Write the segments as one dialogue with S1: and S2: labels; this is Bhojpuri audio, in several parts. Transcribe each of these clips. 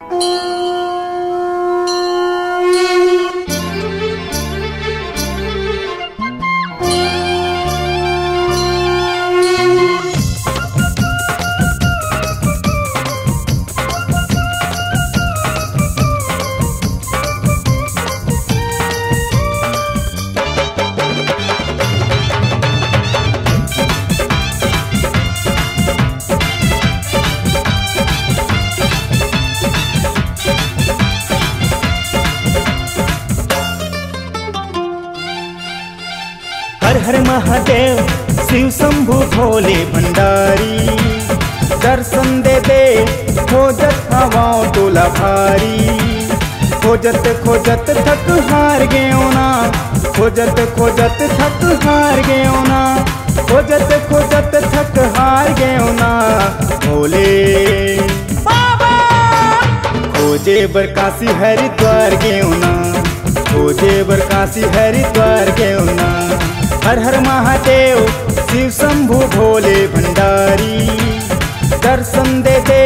S1: हर हर महादेव शिव शंभु भोले भंडारी, दर्शन दे दे खोजत हवाओं टोला भारी। खोजत खोजत थक हार गयो ना, खोजत खोजत थक हार गयो ना, खोजत खोजत थक हार गयो ना। भोले बाबा खोजे बरकासी हरिद्वार गयो ना, खोजे बरकासी हरिद्वार गयो ना। हर हर महादेव शिव शंभु भोले भंडारी, दर्शन दे दे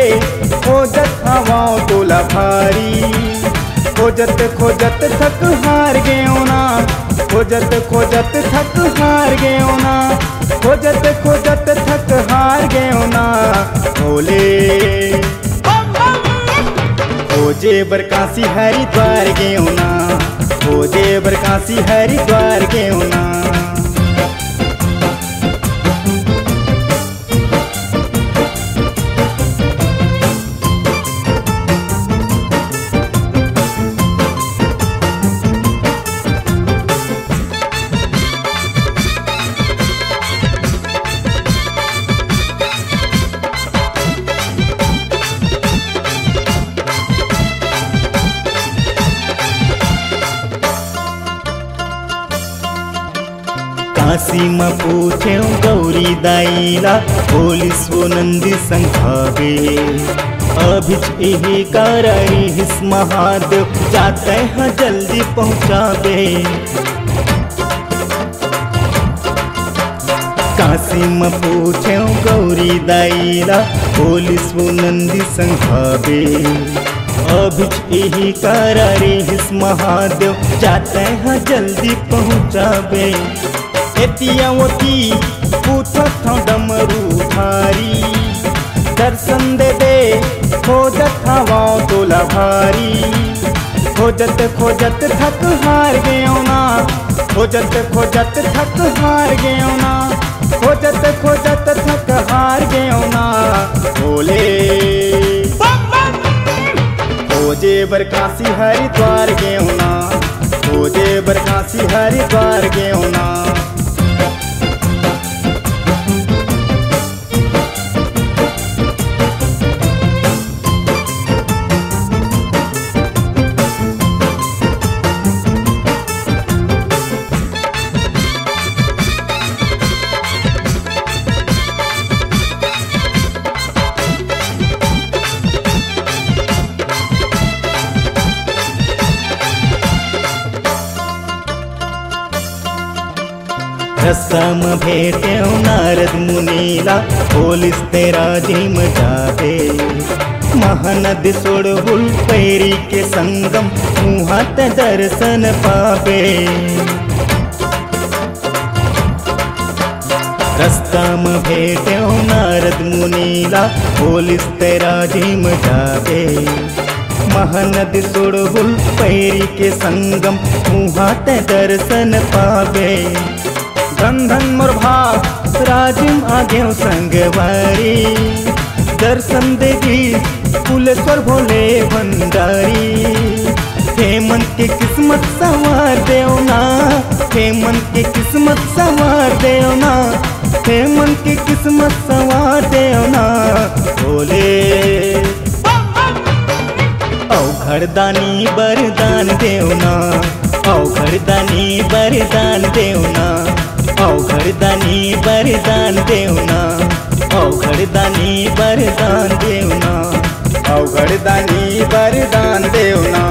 S1: खोजत हवाओं टोला भारी। खोजत खोजत थक हार गयो ना, खोजत खोजत थक हार गयो ना, खोजत खोजत थक हार गयो ना। भोले खोजे बरकासी हरिद्वार गयो ना, खोजे बरकासी हरिद्वार गयो ना। काशी में पूछे गौरी दाईला, पुलिस वो नंदी संखावे। अभिच यही कराई हिस महादेव, जाते हैं जल्दी पहुँचावे। काशी में पूछे गौरी दाईला, पुलिस वो नंदी संखावे। अभिच यही कराई हिस महादेव, जाते हैं जल्दी पहुँचावे। एतियावती पूछत हूँ डमरू धारी, दर्शन दे दे खोजत हवाओं टोला भारी। खोजत खोजत थक हार गयो ना, खोजत खोजत थक हार गयो ना, खोजत खोजत थक हार गयो ना। भोले खोजे बरकासी हरिद्वार गयो ना, खोजे बरकासी हरिद्वार गयो ना। रसम भेटे नारद मुनीला, पुलिस तेरा जिम जावे। महानद सोड़हुल पैरी के संगम, मुहात दर्शन पावे। रास्ता में भेटे नारद मुनीला, पुलिस तेरा जिम जावे। महानद सोड़हुल पैरी के संगम, मुहात दर्शन पावे। धन धन मोर भाग राजिम आगे संगवारी, दर्शन देगी कुलेश्वर भोले भंडारी। हेमंत की किस्मत संवार देव ना, हेमंत की किस्मत संवार देव ना, हेमंत की किस्मत संवार देव ना। भोले औघड़दानी बरदान देवना, औघड़दानी बरदान देवना, औघड़दानी बरदान देवना, औघड़दानी बरदान देवना, औघड़दानी बरदान देवना।